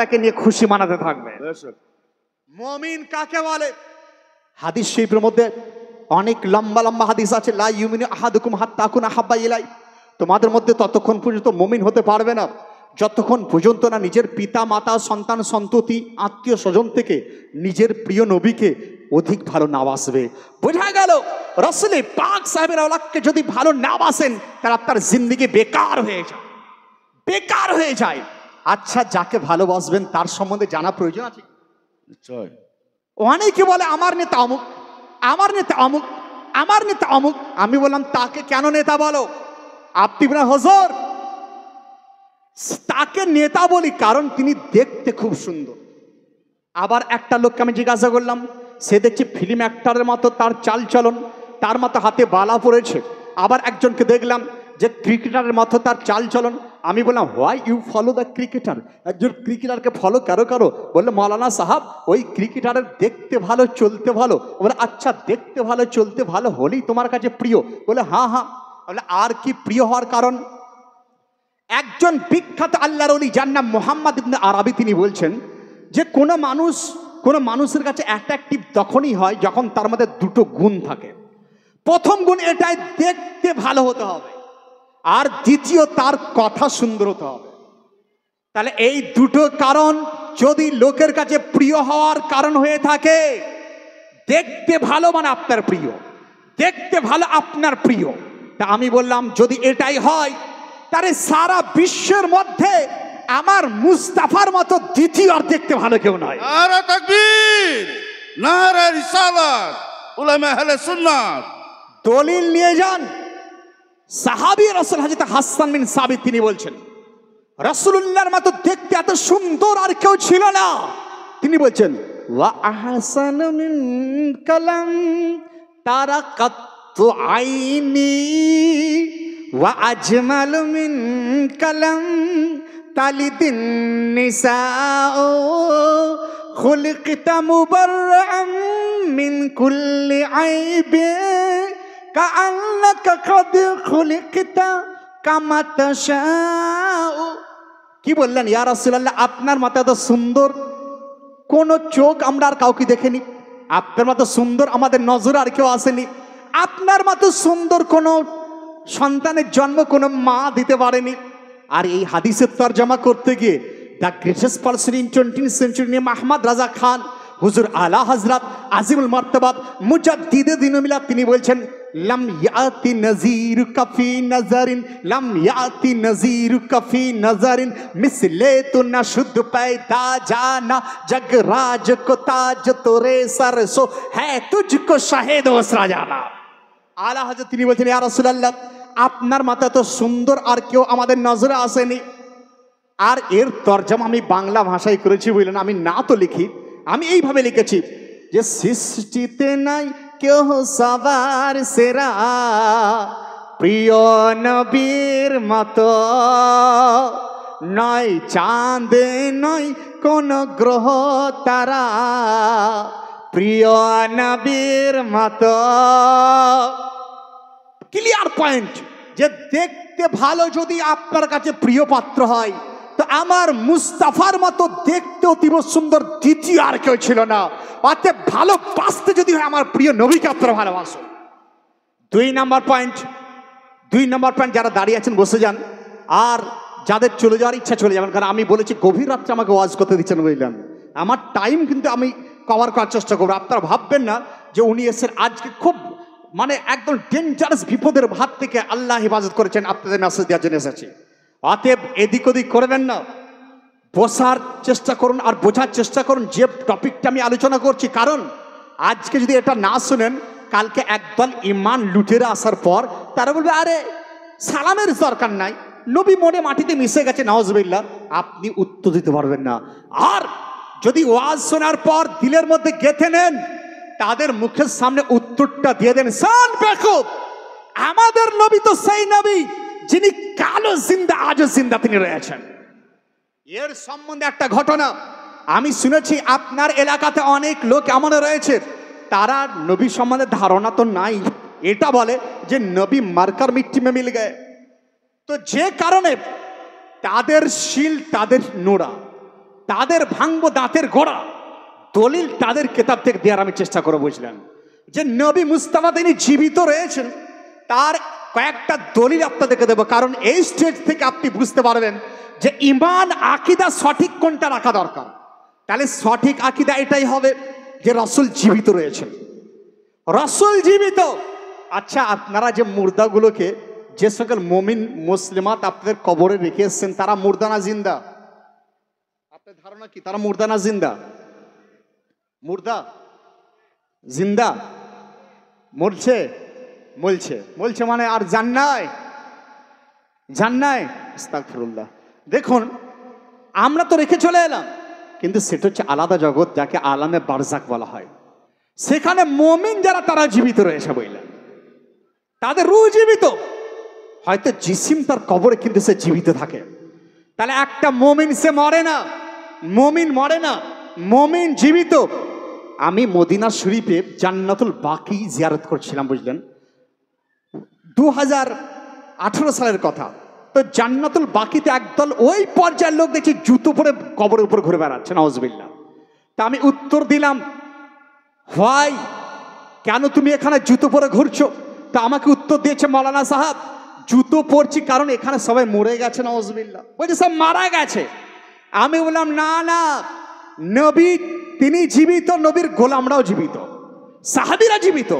আপনাকে নিয়ে খুশি মানাতে থাকবে। মুমিন কাকে বলে? হাদিস শরীফের মধ্যে অনেক লম্বা লম্বা হাদিস আছে। লা ইউমিনু আহাদুকুম হাত্তা আকুনা হাব্বা ইলাই, তোমাদের মধ্যে ততক্ষণ পর্যন্ত মুমিন হতে পারবে না যতক্ষণ পর্যন্ত না নিজের পিতা মাতা সন্তান সন্ততি আত্মীয় স্বজন থেকে নিজের প্রিয় নবীকে অধিক ভালো না বাসবে। বোঝা গেল রাসূল পাক সাহেবের আওলাদকে যদি ভালো না বাসেন তাহলে আপনার জিন্দেগি বেকার হয়ে যায়, বেকার হয়ে যায়। আচ্ছা, যাকে ভালোবাসবেন তার সম্বন্ধে জানা প্রয়োজন আছে। নিশ্চয়। অনেকে বলে আমার নেতা অমুক, আমার নেতা অমুক, আমার নেতা অমুক। আমি বললাম তাকে কেন নেতা বলো? আপনি বলেন হুজুর তাকে নেতা বলি কারণ তিনি দেখতে খুব সুন্দর। আবার একটা লোককে আমি জিজ্ঞাসা করলাম, সে দেখছি ফিল্ম অ্যাক্টরের মতো তার চালচলন, তার মতো হাতে বালা পড়েছে। আবার একজনকে দেখলাম যে ক্রিকেটারের মতো তার চালচলন। আমি বললাম why you follow the cricketer? একজন ক্রিকেটারকে ফলো কারো কারো বললে মৌলানা সাহাব ওই ক্রিকেটারের দেখতে ভালো চলতে ভালো। বলে আচ্ছা, দেখতে ভালো চলতে ভালো হলেই তোমার কাছে প্রিয়? বলে হ্যাঁ হ্যাঁ। বলে আর কি প্রিয় হওয়ার কারণ? একজন বিখ্যাত আল্লাহর ওলি যার নাম মুহাম্মদ ইবনে আরবি, তিনি বলছেন যে কোনো মানুষের কাছে অ্যাট্রাকটিভ তখনই হয় যখন তার মধ্যে দুটো গুণ থাকে। প্রথম গুণ এটাই, দেখতে ভালো হতে হবে, আর দ্বিতীয় তার কথা সুন্দর হতে হবে। তাহলে এই দুটো কারণ যদি লোকের কাছে প্রিয় হওয়ার কারণ হয়ে থাকে, দেখতে ভালো মানে আপনার প্রিয়, দেখতে ভালো আপনার প্রিয়। তা আমি বললাম যদি এটাই হয় তাহলে সারা বিশ্বের মধ্যে আমার মুস্তাফার মতো দ্বিতীয় আর দেখতে ভালো কেউ নয়। নারা তাকবীর, নারা রিসালাত, উলামা আহলে সুন্নাত। দলিল নিয়ে যান। সাহাবী রাসূল হযরত হাসান বিন সাবিত তিনি বলছেন রাসূলুল্লাহর মতো দেখতে এত সুন্দর আর কেউ ছিল না। তিনি বলছেন ওয়া আহসানু মিন কালাম তারাকাতু আইনি ওয়া আজমালু মিন কালাম তালিদিন নিসাউ খুলিকতা মুবাররাম মিন কুল্লি আইবি কাআন্নাকা কাদ খুলিকতা কামা তাশাউ। কি বললেন ইয়া রাসূলুল্লাহ, আপনার মতো এত সুন্দর কোন চোখ আমরা আর কাউকে দেখিনি, আপনার মতো সুন্দর আমাদের নজরে আর কেউ আসেনি, আপনার মতো সুন্দর কোন সন্তানের জন্ম কোনো মা দিতে পারেনি। আর এই হাদিসের তরজমা করতে গিয়ে the greatest person in 20th century name Ahmad Raza Khan হুজুর আলা হযরত আজিমুল মারতাবাত মুজাদ্দিদে দ্বীন মিলাত, তিনি বলছেন লাম ইয়াতি নজির কাফি নজরিন, লাম ইয়াতি নজির কাফি নজরিন মিসলে তো না শুদ্ধ पैदा जाना जगराज को ताज तोरे सर सो है तुझको शाहिद वसरा जाना। আলা হযরত তিনি বলছেন ইয়া রাসূলুল্লাহ, আপনার মাথা তো সুন্দর আর কেউ আমাদের নজরে আসেনি। আর এর তরজমা আমি বাংলা ভাষায় করেছি বুঝলেন, আমি না তো লিখি, আমি এইভাবে লিখেছি যে সৃষ্টিতে নাই কেউ সবার সেরা প্রিয় নবীর মতো, নয় চাঁদ নয় কোন গ্রহ তারা প্রিয় নবীর মতো। ক্লিয়ার পয়েন্ট যে দেখতে ভালো যদি আপনার কাছে প্রিয় পাত্র হয় তো আমার মুস্তাফার মতো দেখতে অতীব সুন্দর দ্বিতীয় আর কেউ ছিল না। অতএব ভালোবাসতে যদি হয় আমার প্রিয় নবীকে আপনারা ভালোবাসো। দুই নাম্বার পয়েন্ট, যারা দাঁড়িয়ে আছেন বসে যান, আর যাদের চলে যাওয়ার ইচ্ছা চলে যাবেন, কারণ আমি বলেছি গভীর রাত্রে আমাকে ওয়াজ করতে দিচ্ছেন বুঝলেন, আমার টাইম কিন্তু আমি কভার করার চেষ্টা করবো। আপনারা ভাববেন না যে উনি এসেছেন আজকে খুব মানে একদম ডেঞ্জারাস বিপদের হাত থেকে আল্লাহ হেফাজত করেছেন, আপনাদের মেসেজ দেওয়ার জন্য এসেছি। অতএব এদিক ওদিক করবেন না, বসার চেষ্টা করুন আর বোঝার চেষ্টা করুন যে টপিকটা আমি আলোচনা করছি। কারণ আজকে যদি এটা না শুনেন কালকে একদল ইমান লুটেরা আসার পর তারা বলবে আরে সালামের দরকার নাই, নবী মনে মাটিতে মিশে গেছে, নাউজুবিল্লাহ, আপনি উত্তর দিতে পারবেন না। আর যদি ওয়াজ শোনার পর দিলের মধ্যে গেঁথে নেন, তাদের মুখের সামনে উত্তরটা দিয়ে দেন, শান বেকুব, আমাদের নবী তো সেই নবী যিনি কালো জিন্দা আজও জিন্দা তিনি রয়েছেন। এর সম্বন্ধে একটা ঘটনা আমি শুনেছি, আপনার এলাকাতে অনেক লোক এমন রয়েছে তারা নবী সম্বন্ধে ধারণা তো নাই, এটা বলে যে নবী মার্কার মিট্টি মে মিল গয়ে, তো যে কারণে তাদের শিল তাদের নোড়া তাদের ভাঙবো দাঁতের গোড়া। দলিল তাদের কেতাব থেকে দেওয়ার আমি চেষ্টা করে বুঝলেন যে নবী মুস্তাফা তিনি জীবিত রয়েছেন, তার কয়েকটা দলিল আপনাদেরকে দেবো। কারণ এই স্টেজ থেকে আপনি বুঝতে পারবেন যে ইমান আকিদা সঠিক কোনটা রাখা দরকার। তাহলে সঠিক আকিদা এটাই হবে যে রসুল জীবিত রয়েছেন, রসুল জীবিত। আচ্ছা, আপনারা যে মুর্দাগুলোকে, যে সকল মুমিন মুসলিমাত আপনাদের কবরে রেখে এসছেন, তারা মুর্দা না জিন্দা? আপনার ধারণা কি তারা মুর্দা না জিন্দা? মুর্দা, জিন্দা, মরছে, মলছে, মলছে মানে আর জান্নায়, জান্নায়। আস্তাগফিরুল্লাহ। দেখুন, আমরা তো রেখে চলে এলাম, কিন্তু সেটা হচ্ছে আলাদা জগৎ, যাকে আলামে বারজাক বলা হয়। সেখানে মুমিন যারা তারা জীবিত রয়েছে বললেন, তাদের রূহ জীবিত। হয়তো জিসিম তার কবরে, কিন্তু সে জীবিত থাকে। তাহলে একটা মুমিন সে মরে না, মুমিন মরে না, মুমিন জীবিত। আমি মদিনা শরীফে জান্নাতুল বাকি জিয়ারত করছিলাম বুঝলেন, 2018 সালের কথা। তো জান্নাতুল বাকিতে একদল ওই পর্যায়ের লোক দেখছি জুতো পরে কবরের উপর ঘুরে বেড়াচ্ছে, নাউজুবিল্লাহ। তা আমি উত্তর দিলাম, ভাই কেন তুমি এখানে জুতো পরে ঘুরছো? তা আমাকে উত্তর দিয়েছে, মাওলানা সাহেব জুতো পরছি কারণ এখানে সবাই মরে গেছে, নাউজুবিল্লাহ। বলছে সব মারা গেছে। আমি বললাম না না, নবী তিনি জীবিত, নবীর গোলামরাও জীবিত, সাহাবীরা জীবিত।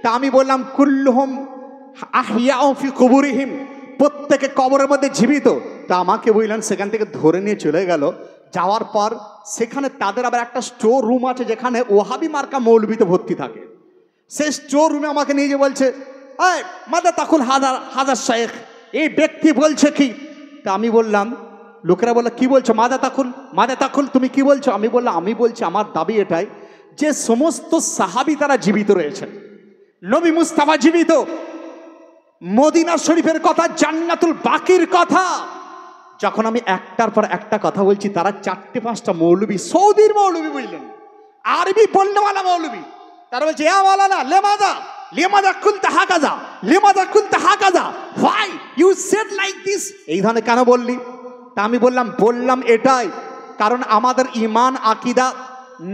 তা আমি বললাম কুল্লুহুম আহিয়াউ ফি কুবুরিহিম, প্রত্যেকে কবরের মধ্যে জীবিত। তা আমাকে বললেন, সেখান থেকে ধরে নিয়ে চলে গেল। যাওয়ার পর সেখানে তাদের আবার একটা স্টোর রুম আছে, যেখানে ওহাবি মার্কা মৌলবীতে ভর্তি থাকে। সেই স্টোর রুমে আমাকে নিয়ে যে বলছে, এই মাদা তাকুল হাজার হাজার শেখ, এই ব্যক্তি বলছে কি? তা আমি বললাম, লোকেরা বললো কি বলছো? মাদা তাকুল, মাদা তাকুল, তুমি কি বলছো? আমি বললাম, আমি বলছি আমার দাবি এটাই যে সমস্ত সাহাবী তারা জীবিত রয়েছেন, নবী মুস্তাফা জীবিত, মদিনা শরীফের কথা, জান্নাতুল বাকির কথা। যখন আমি একটার পর একটা কথা বলছি, তারা 4-5টা মৌলবী, সৌদির মৌলবী বুঝলেন, আরবি বলনেওয়ালা মৌলবী, তারা বলছে ইয়া মাওলানা লেমাদা লেমাদা কুলতা হাকাজা, লেমাদা কুলতা হাকাজা, why you said like this, এই ধরনের কেন বললি? তা আমি বললাম এটাই কারণ আমাদের ইমান আকিদা,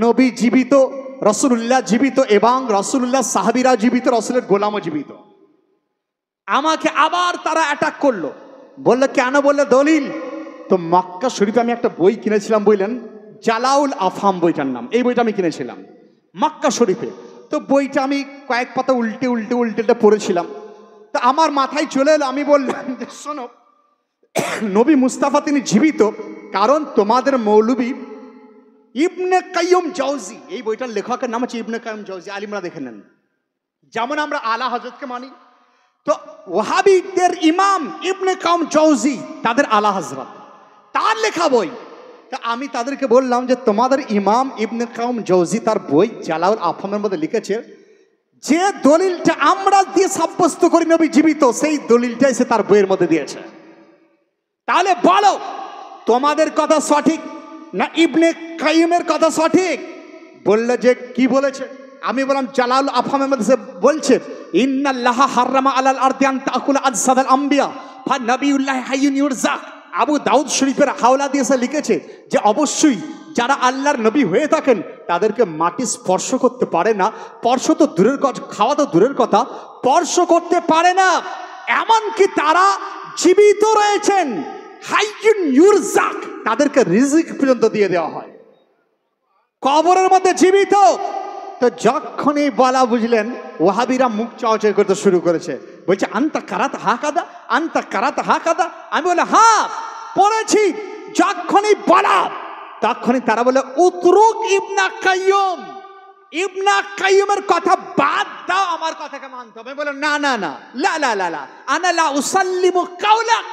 নবী জীবিত, রাসূলুল্লাহ জীবিত, এবং রাসূলুল্লাহ সাহাবীরা জীবিত, রাসূলের গোলামও জীবিত। আমাকে আবার তারা অ্যাটাক করলো, বললো কেন? বললে দলিল। তো মক্কা শরীফে আমি একটা বই কিনেছিলাম বললেন, জালাউল আফহাম বইটার নাম, এই বইটা আমি কিনেছিলাম মক্কা শরীফে। তো বইটা আমি কয়েক পাতা উল্টে উল্টে উল্টে পড়েছিলাম। তো আমার মাথায় চলে এলো, আমি বললাম যে শোনো, নবী মুস্তাফা তিনি জীবিত, কারণ তোমাদের মৌলবী ইবনে কাইয়ুম জাওজি, এই বইটার লেখকের নাম হচ্ছে ইবনে কাইয়ুম জাওজি, আলিমরা দেখে নেন। যেমন আমরা আলা হযরতকে মানি, তো ওয়াহাবিদের ইমাম ইবনে কাইয়ুম জাওজি তাদের আলা হযরত, তার লেখা বই। তা আমি তাদেরকে বললাম যে তোমাদের ইমাম ইবনে কাইয়ুম জাওজি তার বই জালাউল আফহামের মধ্যে লিখেছে, যে দলিলটা আমরা দিয়ে সাব্যস্ত করি নবী জীবিত, সেই দলিলটাই সে তার বইয়ের মধ্যে দিয়েছে। তাহলে বলো তোমাদের কথা সঠিক না ইবনে কাইয়ুমের কথা সঠিক? বললে যে কি বলেছে? আমি বললাম জালাল আফহামের মধ্যে সে বলছে, ইন্নাল্লাহা হারামা আলাল আরদি আন তাকুল আজসাদাল আম্বিয়া ফা নবিউল্লাহ হাইয়ুন ইউরজাক। আবু দাউদ শরীফের হাওলা দিয়ে সে লিখেছে যে অবশ্যই যারা আল্লাহর নবী হয়ে থাকেন তাদেরকে মাটি স্পর্শ করতে পারে না, স্পর্শ তো দূরের কথা, খাওয়া তো দূরের কথা, স্পর্শ করতে পারে না। এমনকি তারা জীবিত রয়েছেন, হাইয়ুন ইউরজাক, তাদেরকে রিজিক পর্যন্ত দিয়ে দেওয়া হয়, কবরের মধ্যে জীবিত। তো যখনই বলা বুঝলেন, ওয়াহাবিরা মুখ চাওয়াচাই করতে শুরু করেছে, বলছে আনতা কারাত হাকাদা, আনতা কারাত হাকাদা। আমি বলে হ্যাঁ পড়েছি। যখনই বলা তখনই তারা বলে উতরুক ইবনা কাইয়ুম, ইবনা কাইয়ুমের কথা বাদ দাও, আমার কথাকে মানতে হবে। বলে না না না, লা লা লা লা আনা লা উসাল্লিমু কাওলাক,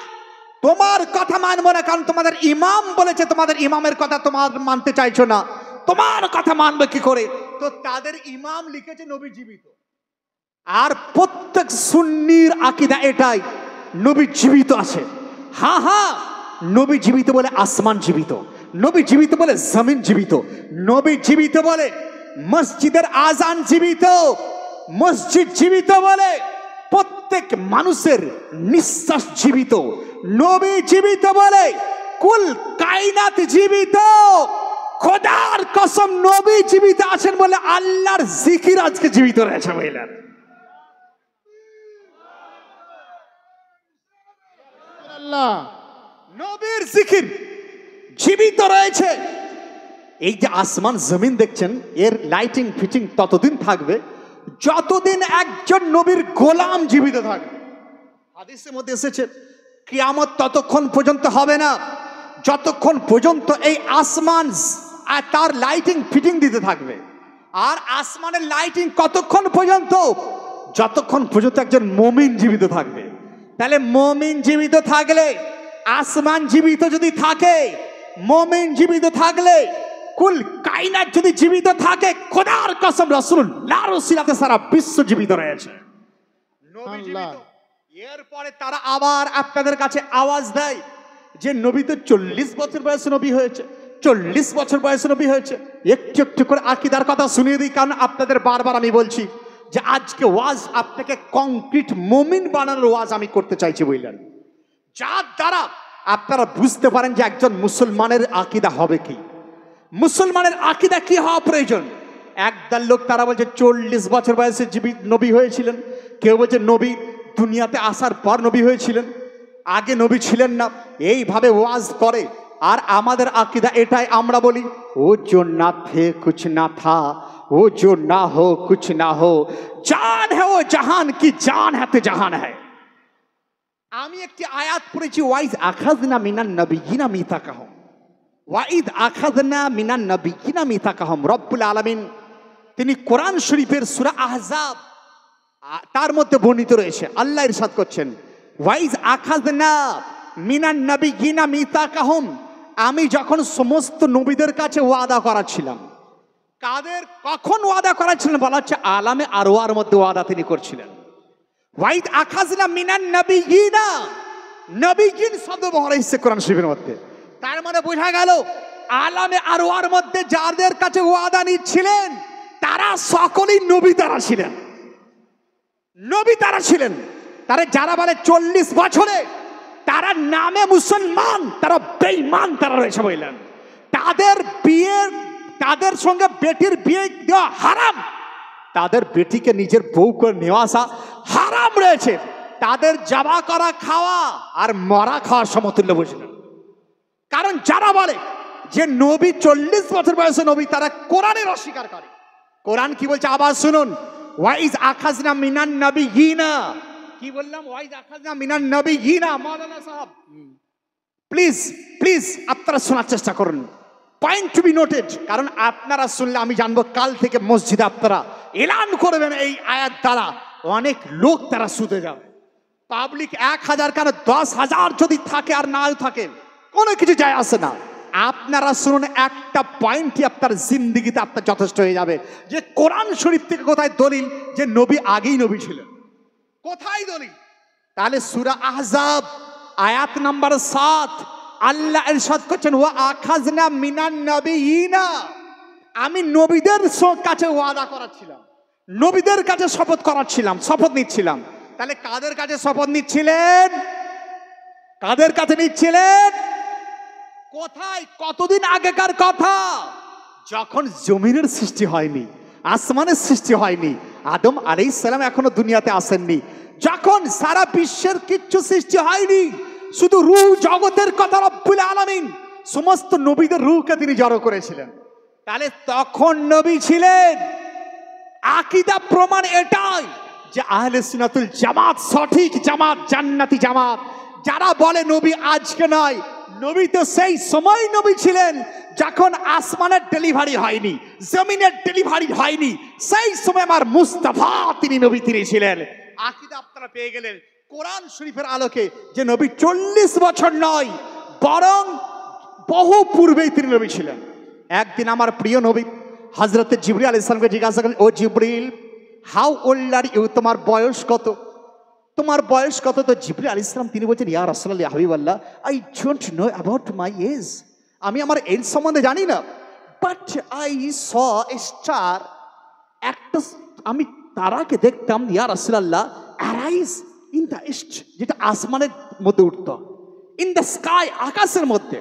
তোমার কথা মানবো না, কারণ তোমাদের ইমাম বলেছে, তোমাদের ইমামের কথা তোমার মানতে চাইছো না, তোমার কথা মানবে কি করে? তো তাদের ইমাম লিখেছে নবী জীবিত, আর প্রত্যেক সুন্নির আকীদা এটাই নবী জীবিত আছে। হ্যাঁ হ্যাঁ, নবী জীবিত বলে আসমান জীবিত, নবী জীবিত বলে জমিন জীবিত, নবী জীবিত বলে মসজিদের আজান জীবিত, মসজিদ জীবিত বলে প্রত্যেক মানুষের নিঃশ্বাস জীবিত, নবী জীবিত বলে কুল কায়নাত জীবিত। নবী জীবিত আছেন বলে আল্লাহর জিকির আজকে জীবিত রয়েছে বুঝলেন। নবীর জিকির জীবিত রয়েছে। এই যে আসমান জমিন দেখছেন, এর লাইটিং ফিটিং ততদিন থাকবে যতদিন একজন নবীর গোলাম জীবিত থাকবে। হাদিসের মধ্যে এসেছে কিয়ামত ততক্ষণ পর্যন্ত হবে না যতক্ষণ পর্যন্ত এই আসমান তার লাইটিং ফিটিং দিতে থাকবে। আর আসমানের লাইটিং কতক্ষণ পর্যন্ত? যতক্ষণ পর্যন্ত একজন মুমিন জীবিত থাকবে। তাহলে মুমিন জীবিত থাকলে, আসমান জীবিত যদি থাকে, মুমিন জীবিত থাকলে, কুল কায়নাত যদি জীবিত থাকে, খোদার কসম রাসূলুল্লাহর ওসিলাতে সারা বিশ্ব জীবিত রয়েছে। নবী জীবিত। এরপরে তারা আবার আপনাদের কাছে আওয়াজ দেয় যে নবী তো 40 বছর বয়সে নবী হয়েছে, 40 বছর বয়সে নবী হয়েছে। একটু একটু করে আকীদার কথা শুনিয়ে দিই, কারণ আপনাদের বারবার আমি বলছি যে আজকে ওয়াজ আপনাকে কংক্রিট মুমিন বানানোর ওয়াজ আমি করতে চাইছি বুঝলেন, যার দ্বারা আপনারা বুঝতে পারেন যে একজন মুসলমানের আকীদা হবে কি, মুসলমানের আকীদা কি হওয়া প্রয়োজন। একদল লোক তারা বলছে 40 বছর বয়সে জীবিত নবী হয়েছিলেন, কেউ বলছে নবী দুনিয়াতে আসার পর নবী হয়েছিলেন, আগে নবী ছিলেন না, এইভাবে ওয়াজ করে। আর আমাদের আকীদা এটাই, আমরা বলি ও जो ना थे कुछ ना था, वो जो ना हो कुछ ना हो, জান है वो জাহান কি জান है तो জাহান है। আমি একটি আয়াত পড়েছি, ওয়াইজ আখাযনা মিনান নবিয়িনা মিতাকাহুম, ওয়াইদ আখাযনা মিনান নবিয়িনা মিতাকাহুম। রব্বুল আলামিন তিনি কোরআন শরীফের সূরা আহজাব তার মধ্যে বর্ণিত রয়েছে, আল্লাহ ইরশাদ করছেন ওয়াইজ আখাযনা মিনান নবিয়িনা মিতাকাহুম, আমি যখন সমস্ত নবীদের কাছে ওয়াদা করাছিলাম। কাদের কখন ওয়াদা করাছিলেন বলা হচ্ছে আলামে আরওয়ার মধ্যে ওয়াদা তিনি করছিলেন। ওয়াইদ আখাযনা মিনান নবিয়িনা, নবিয়িন শব্দ ব্যবহার হয়েছে কোরআন শরীফের মধ্যে। তার মানে বোঝা গেল আলামে আরওয়ার মধ্যে যাদের কাছে ওয়াদা নিচ্ছিলেন তারা সকলেই নবী তারা ছিলেন, নবী তারা ছিলেন। তারা যারা বলে 40 বছরে তারা নামে মুসলমান, তারা বেঈমান তারা রয়েছে বললেন। তাদের বিয়ে, তাদের সঙ্গে বেটির বিয়ে দেওয়া হারাম, তাদের বেটিকে নিজের বউ করে নেওয়া আসা হারাম রয়েছে, তাদের জাবা করা খাওয়া আর মরা খাওয়া সমতুল্য বুঝলেন। কারণ যারা বলে যে নবী 40 বছর বয়সে নবী, তারা কোরআনের অস্বীকার করে। কোরআন কি বলছে আবার শুনুন, ওয়াইজ আখাযনা মিনান নবিয়িনা, কি বললাম? ওয়াইজ আখাযনা মিনান নবিয়িনা। মাওলানা সাহেব প্লিজ প্লিজ আপনারা শোনার চেষ্টা করুন, পয়েন্ট টু বি নোটেড, কারণ আপনারা শুনলে আমি জানবো কাল থেকে মসজিদে আপনারা এলান করবেন এই আয়াত দ্বারা, অনেক লোক তারা শুতে যাবে। পাবলিক 1000 কেন 10,000 যদি থাকে আর নাও থাকে কোনো কিছু যায় আসে না। আপনারা শুনুন, একটা পয়েন্টই আপনার জিন্দেগিতে আপনার যথেষ্ট হয়ে যাবে যে কোরআন শরীফ থেকে কোথায় দলিল যে নবী আগেই নবী ছিলেন, কোথায় দলিল? তাহলে সূরা আহজাব আয়াত নাম্বার 7 আল্লাহ ইরশাদ করছেন ওয়া আখাযনা মিনান নবিয়িনা, আমি নবীদের কাছে ওয়াদা করাচ্ছিলাম, নবীদের কাছে শপথ করাচ্ছিলাম, শপথ নিচ্ছিলাম। তাহলে কাদের কাছে শপথ নিচ্ছিলেন? কাদের কাছে নিচ্ছিলেন? কোথায়? কতদিন আগেকার কথা, যখন জমিনের সৃষ্টি হয়নি, আসমানের সৃষ্টি হয়নি, আদম আলাইহিস সালাম এখনো দুনিয়াতে আসেননি, যখন সারা বিশ্বের কিচ্ছু সৃষ্টি হয়নি, শুধু রূহ জগতের কথা রব্বুল আলামিন সমস্ত নবীদের রূহকে তিনি জড়ো করেছিলেন। তাহলে তখন নবী ছিলেন। আকীদা প্রমাণ এটাই যে আহলে সুন্নাতুল জামাত সঠিক জামাত, জান্নাতি জামাত। যারা বলে নবী আজকে নয়, নবী তো সেই সময় নবী ছিলেন যখন আসমানের ডেলিভারি হয়নি, জমিনের ডেলিভারি হয়নি, সেই সময় আমার মুস্তাফা তিনি নবী, তিনি ছিলেন। আকীদা আপনারা পেয়ে গেলেন কোরআন শরীফের আলোকে যে নবী 40 বছর নয় বরং বহু পূর্বেই তিনি নবী ছিলেন। একদিন আমার প্রিয় নবী হযরতে জিবরিল আলাইহিস সালামকে জিজ্ঞাসা করলেন, ও জিবরিল, হাউ ওল্ড আর ইউ, তোমার বয়স কত? তোমার বয়স কত? তো জিবরিল আলাইহিস সালাম তিনি বলছেন, ইয়া রাসূলুল্লাহ হাবিবাল্লাহ, I don't know about my age, আমি আমার এজ সম্বন্ধে জানি না, but I saw a star, একটা আমি তারাকে দেখতাম ইয়া রাসূলুল্লাহ, অ্যারাইজ ইন দ্য ইস্ট, যেটা আসমানের মধ্যে উঠত, ইন দ্য স্কাই, আকাশের মধ্যে,